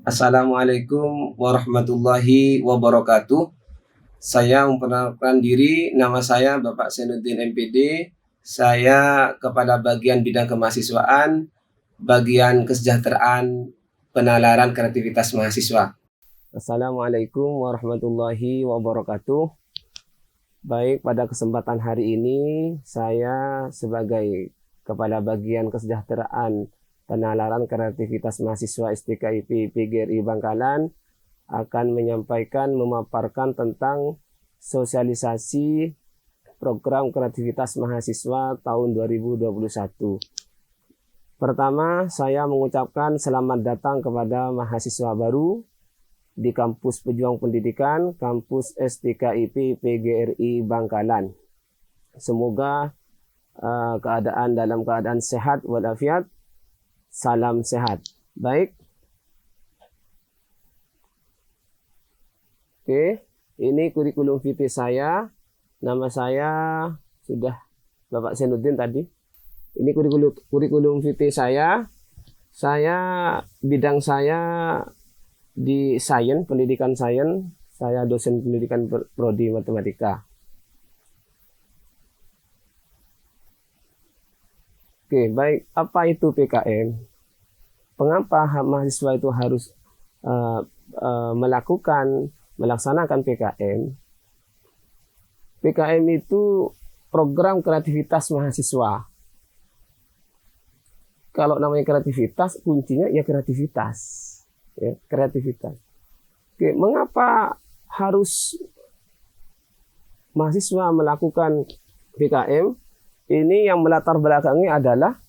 Assalamualaikum warahmatullahi wabarakatuh. Saya memperkenalkan diri, nama saya Bapak Senuddin MPD. Saya Kepala Bagian Bidang Kemahasiswaan, Bagian Kesejahteraan Penalaran Kreativitas Mahasiswa. Assalamualaikum warahmatullahi wabarakatuh. Baik, pada kesempatan hari ini saya sebagai Kepala Bagian Kesejahteraan Penalaran Kreativitas Mahasiswa STKIP PGRI Bangkalan akan menyampaikan, memaparkan tentang sosialisasi program kreativitas mahasiswa tahun 2021. Pertama, saya mengucapkan selamat datang kepada mahasiswa baru di Kampus Pejuang Pendidikan, Kampus STKIP PGRI Bangkalan. Semoga dalam keadaan sehat walafiat. Salam sehat. Baik. Oke, ini kurikulum vitae saya. Nama saya sudah Bapak Senuddin tadi. Ini kurikulum vitae saya. Bidang saya di sains, pendidikan sains. Saya dosen pendidikan prodi matematika. Oke, baik. Apa itu PKM? Mengapa mahasiswa itu harus melaksanakan PKM? PKM itu program kreativitas mahasiswa. Kalau namanya kreativitas, kuncinya ya kreativitas. Ya, kreativitas. Oke, mengapa harus mahasiswa melakukan PKM? Ini yang melatar belakangi adalah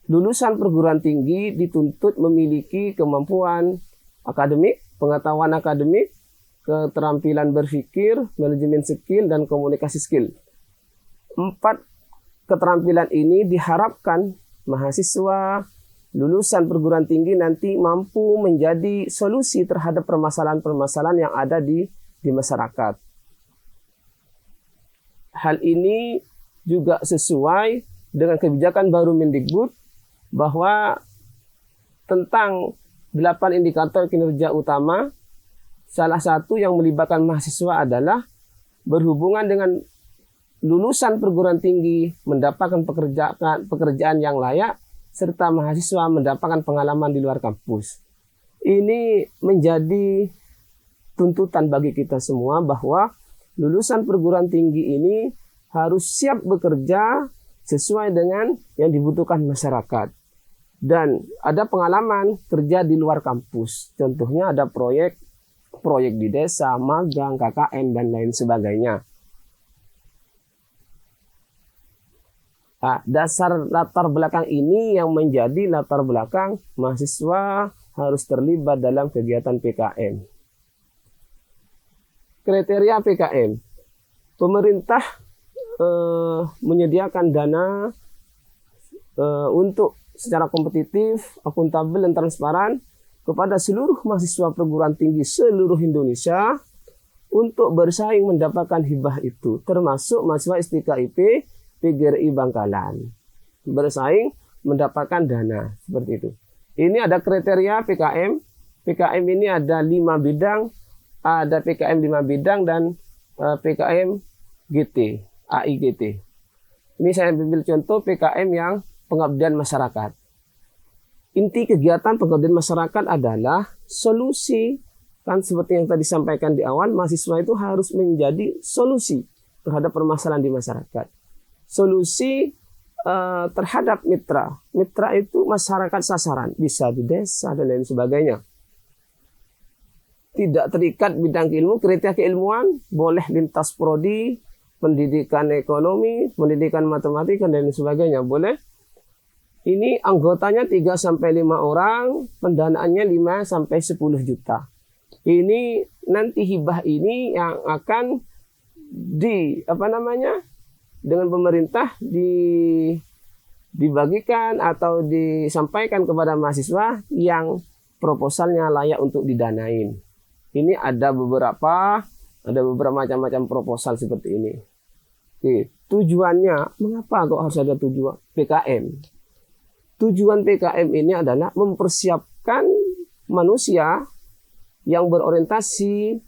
lulusan perguruan tinggi dituntut memiliki kemampuan akademik, pengetahuan akademik, keterampilan berpikir, manajemen skill, dan komunikasi skill. 4 keterampilan ini diharapkan mahasiswa lulusan perguruan tinggi nanti mampu menjadi solusi terhadap permasalahan-permasalahan yang ada di masyarakat. Hal ini juga sesuai dengan kebijakan baru Mendikbud bahwa tentang 8 indikator kinerja utama, salah satu yang melibatkan mahasiswa adalah berhubungan dengan lulusan perguruan tinggi mendapatkan pekerjaan yang layak serta mahasiswa mendapatkan pengalaman di luar kampus. Ini menjadi tuntutan bagi kita semua bahwa lulusan perguruan tinggi ini harus siap bekerja sesuai dengan yang dibutuhkan masyarakat. Dan ada pengalaman kerja di luar kampus. Contohnya ada proyek di desa, magang, KKN, dan lain sebagainya. Nah, dasar latar belakang ini yang menjadi latar belakang mahasiswa harus terlibat dalam kegiatan PKM. Kriteria PKM. Pemerintah menyediakan dana untuk secara kompetitif, akuntabel, dan transparan kepada seluruh mahasiswa perguruan tinggi seluruh Indonesia untuk bersaing mendapatkan hibah itu, termasuk mahasiswa STKIP PGRI Bangkalan. Bersaing mendapatkan dana seperti itu. Ini ada kriteria PKM. PKM ini ada 5 bidang, ada PKM 5 bidang dan PKM GT. AIGT. Ini saya ambil contoh PKM yang pengabdian masyarakat. Inti kegiatan pengabdian masyarakat adalah solusi, kan seperti yang tadi disampaikan di awal, mahasiswa itu harus menjadi solusi terhadap permasalahan di masyarakat. Solusi terhadap mitra. Mitra itu masyarakat sasaran, bisa di desa dan lain sebagainya. Tidak terikat bidang ilmu, kriteria keilmuan, boleh lintas prodi, pendidikan ekonomi, pendidikan matematika, dan sebagainya. Boleh. Ini anggotanya 3-5 orang, pendanaannya 5-10 juta. Ini nanti hibah ini yang akan dengan pemerintah dibagikan atau disampaikan kepada mahasiswa yang proposalnya layak untuk didanain. Ini ada beberapa macam-macam proposal seperti ini. Oke, tujuannya, mengapa kok harus ada tujuan PKM? Tujuan PKM ini adalah mempersiapkan manusia yang berorientasi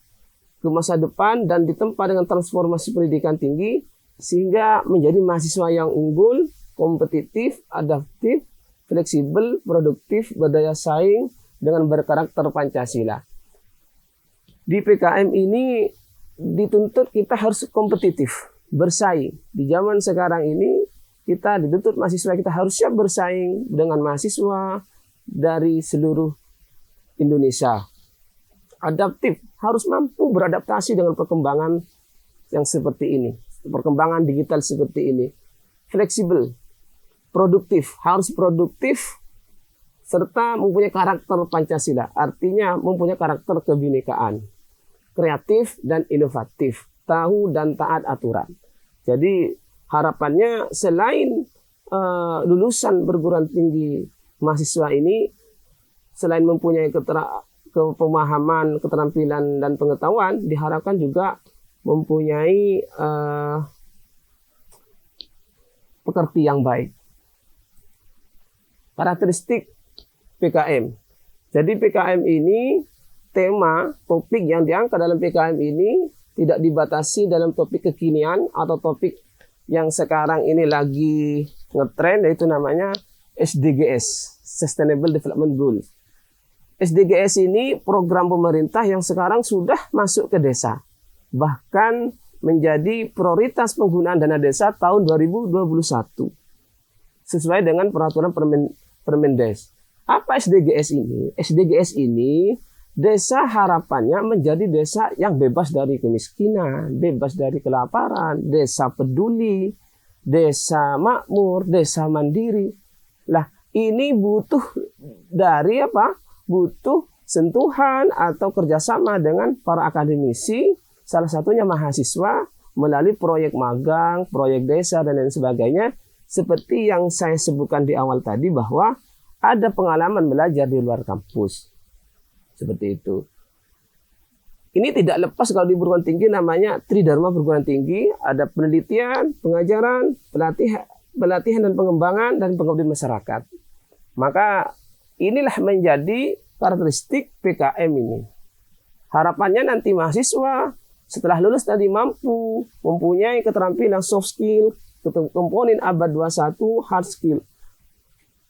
ke masa depan dan ditempa dengan transformasi pendidikan tinggi sehingga menjadi mahasiswa yang unggul, kompetitif, adaptif, fleksibel, produktif, berdaya saing dengan berkarakter Pancasila. Di PKM ini dituntut kita harus kompetitif, bersaing. Di zaman sekarang ini kita dituntut mahasiswa kita harus siap bersaing dengan mahasiswa dari seluruh Indonesia. Adaptif, harus mampu beradaptasi dengan perkembangan yang seperti ini, perkembangan digital seperti ini. Fleksibel, produktif, harus produktif serta mempunyai karakter Pancasila, artinya mempunyai karakter kebinekaan. Kreatif dan inovatif, tahu dan taat aturan. Jadi harapannya selain lulusan perguruan tinggi mahasiswa ini, selain mempunyai pemahaman, keterampilan dan pengetahuan, diharapkan juga mempunyai pekerti yang baik. Karakteristik PKM. Jadi PKM ini tema, topik yang diangkat dalam PKM ini tidak dibatasi dalam topik kekinian atau topik yang sekarang ini lagi ngetrend, yaitu namanya SDGs, Sustainable Development Goals. SDGs ini program pemerintah yang sekarang sudah masuk ke desa, bahkan menjadi prioritas penggunaan dana desa tahun 2021 sesuai dengan peraturan Permendes. Apa SDGs ini? SDGs ini desa harapannya menjadi desa yang bebas dari kemiskinan, bebas dari kelaparan, desa peduli, desa makmur, desa mandiri. Lah, ini butuh dari apa? Butuh sentuhan atau kerjasama dengan para akademisi, salah satunya mahasiswa, melalui proyek magang, proyek desa, dan lain sebagainya. Seperti yang saya sebutkan di awal tadi bahwa ada pengalaman belajar di luar kampus. Seperti itu. Ini tidak lepas kalau di perguruan tinggi namanya Tridharma perguruan tinggi, ada penelitian, pengajaran, pelatihan dan pengembangan dan pengabdian masyarakat. Maka inilah menjadi karakteristik PKM ini. Harapannya nanti mahasiswa setelah lulus tadi mampu mempunyai keterampilan soft skill, komponen abad 21 hard skill.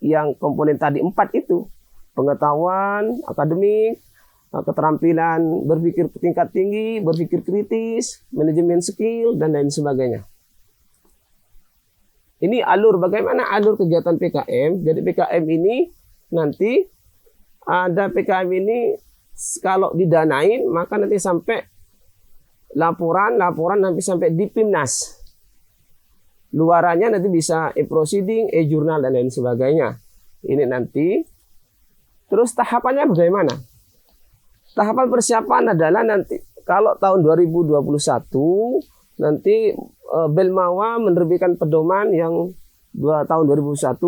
Yang komponen tadi 4 itu, pengetahuan, akademik, keterampilan berpikir tingkat tinggi, berpikir kritis, manajemen skill, dan lain sebagainya. Ini bagaimana alur kegiatan PKM. Jadi PKM ini nanti ada PKM ini kalau didanain maka nanti sampai laporan nanti sampai di PIMNAS. Luarannya nanti bisa e-proceeding, e-jurnal, dan lain sebagainya. Ini nanti. Terus tahapannya bagaimana? Tahapan persiapan adalah nanti kalau tahun 2021 nanti Belmawa menerbitkan pedoman yang tahun 2001.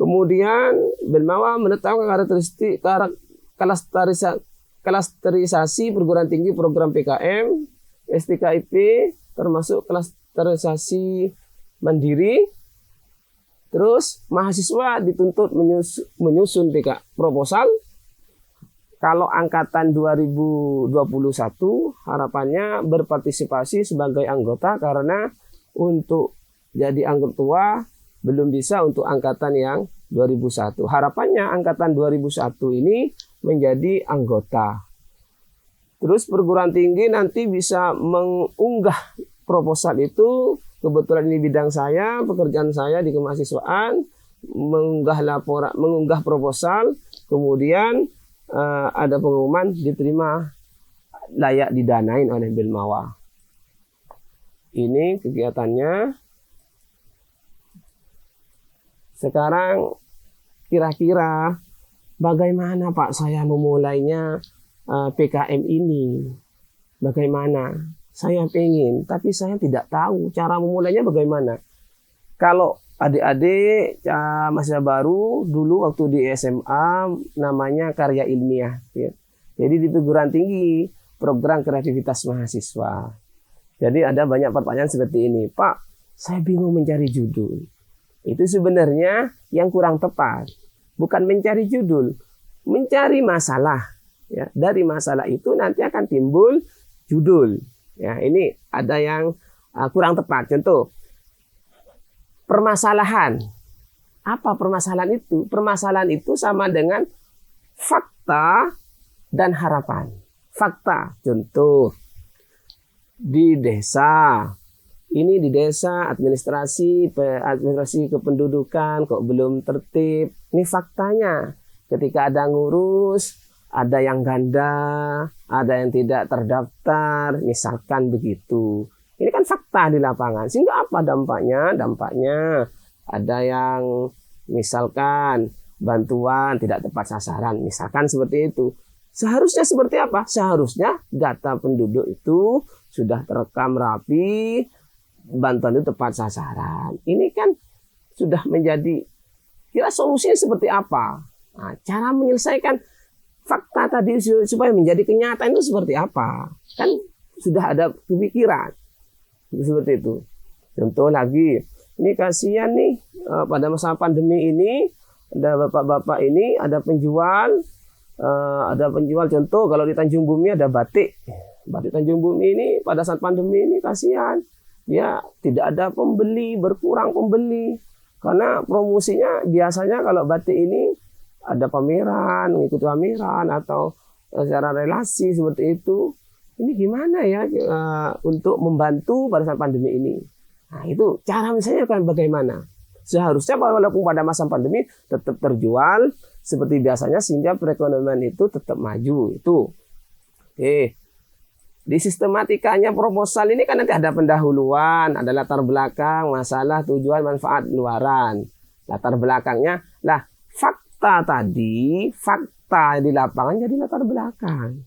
Kemudian Belmawa menetapkan klasterisasi perguruan tinggi program PKM, STKIP, termasuk klasterisasi mandiri. Terus mahasiswa dituntut menyusun proposal. Kalau angkatan 2021 harapannya berpartisipasi sebagai anggota, karena untuk jadi anggota tua belum bisa untuk angkatan yang 2001. Harapannya angkatan 2001 ini menjadi anggota. Terus perguruan tinggi nanti bisa mengunggah proposal itu. Kebetulan ini bidang saya, pekerjaan saya di kemahasiswaan, mengunggah proposal, kemudian ada pengumuman diterima layak didanain oleh Belmawa. Ini kegiatannya. Sekarang kira-kira bagaimana Pak saya memulainya PKM ini? Bagaimana? Saya pengen, tapi saya tidak tahu cara memulainya bagaimana. Kalau adik-adik mahasiswa baru dulu waktu di SMA namanya karya ilmiah. Ya. Jadi di perguruan tinggi program kreativitas mahasiswa. Jadi ada banyak pertanyaan seperti ini. Pak, saya bingung mencari judul. Itu sebenarnya yang kurang tepat. Bukan mencari judul. mencari masalah. Ya, dari masalah itu nanti akan timbul judul. Ya, ini ada yang kurang tepat. Contoh, permasalahan. Apa permasalahan itu? Permasalahan itu sama dengan fakta dan harapan. Fakta, contoh, di desa. Ini di desa administrasi kependudukan kok belum tertib. Ini faktanya. Ketika ada ngurus, ada yang ganda, ada yang tidak terdaftar, misalkan begitu. Ini kan fakta di lapangan. Sehingga apa dampaknya? Dampaknya ada yang misalkan bantuan tidak tepat sasaran, misalkan seperti itu. Seharusnya seperti apa? Seharusnya data penduduk itu sudah terekam rapi, bantuan itu tepat sasaran. Ini kan sudah menjadi, kira solusinya seperti apa? Nah, cara menyelesaikan fakta tadi supaya menjadi kenyataan itu seperti apa? Kan sudah ada pemikiran seperti itu. Contoh lagi, ini kasihan nih pada masa pandemi ini ada bapak-bapak ini ada penjual contoh kalau di Tanjung Bumi ada batik Tanjung Bumi ini pada saat pandemi ini kasihan dia tidak ada pembeli, berkurang pembeli karena promosinya biasanya kalau batik ini ada pameran, mengikuti pameran atau secara relasi seperti itu. Ini gimana ya untuk membantu pada saat pandemi ini? Nah, itu cara misalnya kan bagaimana? Seharusnya walaupun pada masa pandemi tetap terjual seperti biasanya sehingga perekonomian itu tetap maju. Itu. Oke. Di sistematikanya proposal ini kan nanti ada pendahuluan, ada latar belakang, masalah, tujuan, manfaat, luaran. Latar belakangnya, lah fakta tadi, fakta di lapangan jadi latar belakang.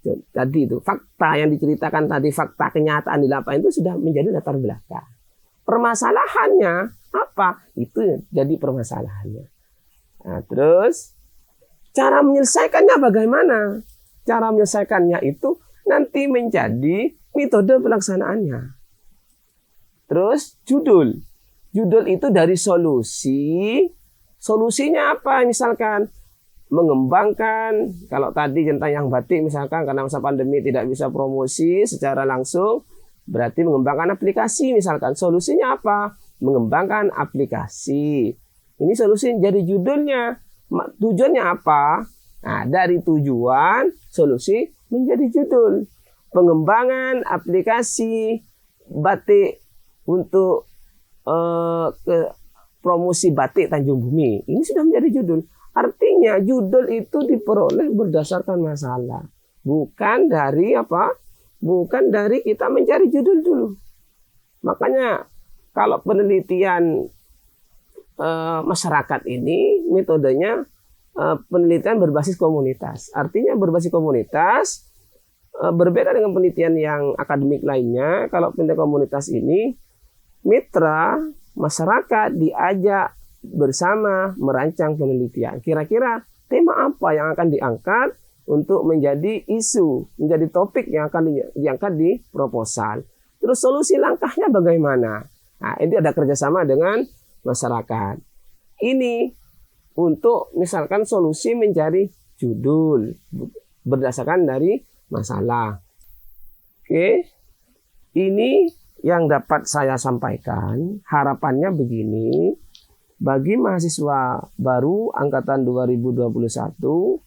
Tadi itu, fakta yang diceritakan tadi, fakta kenyataan di lapangan itu sudah menjadi latar belakang. Permasalahannya apa? Itu jadi permasalahannya. Nah, terus cara menyelesaikannya bagaimana? Cara menyelesaikannya itu nanti menjadi metode pelaksanaannya. Terus judul. Judul itu dari solusi. Solusinya apa? Misalkan mengembangkan, kalau tadi tentang yang batik misalkan karena masa pandemi tidak bisa promosi secara langsung, berarti mengembangkan aplikasi misalkan. Solusinya apa? Mengembangkan aplikasi. Ini solusi jadi judulnya. Tujuannya apa? Nah, dari tujuan, solusi menjadi judul. Pengembangan aplikasi batik untuk promosi batik Tanjung Bumi. Ini sudah menjadi judul. Artinya judul itu diperoleh berdasarkan masalah. Bukan dari apa? Bukan dari kita mencari judul dulu. Makanya kalau penelitian masyarakat ini metodenya penelitian berbasis komunitas. Artinya berbasis komunitas berbeda dengan penelitian yang akademik lainnya. Kalau penelitian komunitas ini mitra masyarakat diajak bersama merancang penelitian. Kira-kira tema apa yang akan diangkat untuk menjadi isu, menjadi topik yang akan diangkat di proposal. Terus solusi langkahnya bagaimana? Nah, ini ada kerjasama dengan masyarakat. Ini untuk misalkan solusi mencari judul berdasarkan dari masalah. Oke, ini yang dapat saya sampaikan. Harapannya begini, bagi mahasiswa baru angkatan 2021,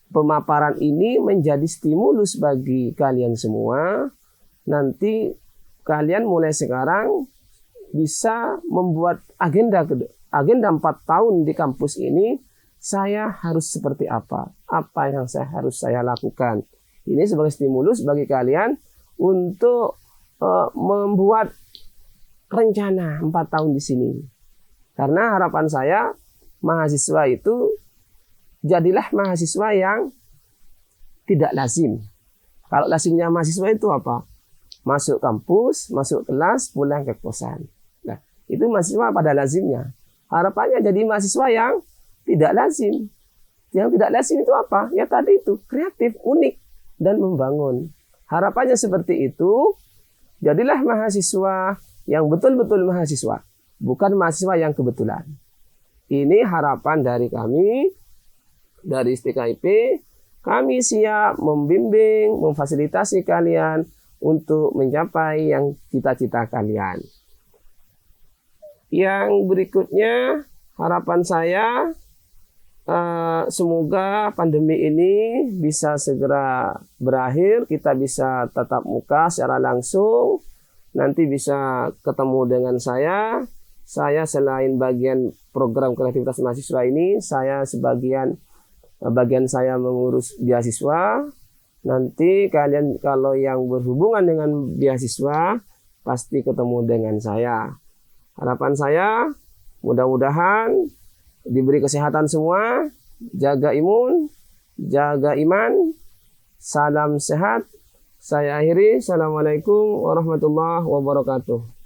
pemaparan ini menjadi stimulus bagi kalian semua. Nanti kalian mulai sekarang bisa membuat agenda 4 tahun di kampus ini. Saya harus seperti apa yang harus saya lakukan. Ini sebagai stimulus bagi kalian untuk membuat rencana 4 tahun di sini. Karena harapan saya mahasiswa itu jadilah mahasiswa yang tidak lazim. Kalau lazimnya mahasiswa itu apa? Masuk kampus, masuk kelas, pulang ke kosan. Nah, itu mahasiswa pada lazimnya. Harapannya jadi mahasiswa yang tidak lazim. Yang tidak lazim itu apa? Ya tadi itu, kreatif, unik, dan membangun. Harapannya seperti itu. Jadilah mahasiswa yang betul-betul mahasiswa. Bukan mahasiswa yang kebetulan. Ini harapan dari kami. dari STKIP, kami siap membimbing, memfasilitasi kalian untuk mencapai yang cita-cita kalian. Yang berikutnya, harapan saya semoga pandemi ini bisa segera berakhir, kita bisa tatap muka secara langsung, nanti bisa ketemu dengan saya. Saya selain bagian program kreativitas mahasiswa ini, saya bagian saya mengurus beasiswa. Nanti kalian kalau yang berhubungan dengan beasiswa pasti ketemu dengan saya. Harapan saya mudah-mudahan diberi kesehatan semua, jaga imun, jaga iman, salam sehat. Saya akhiri, assalamualaikum warahmatullahi wabarakatuh.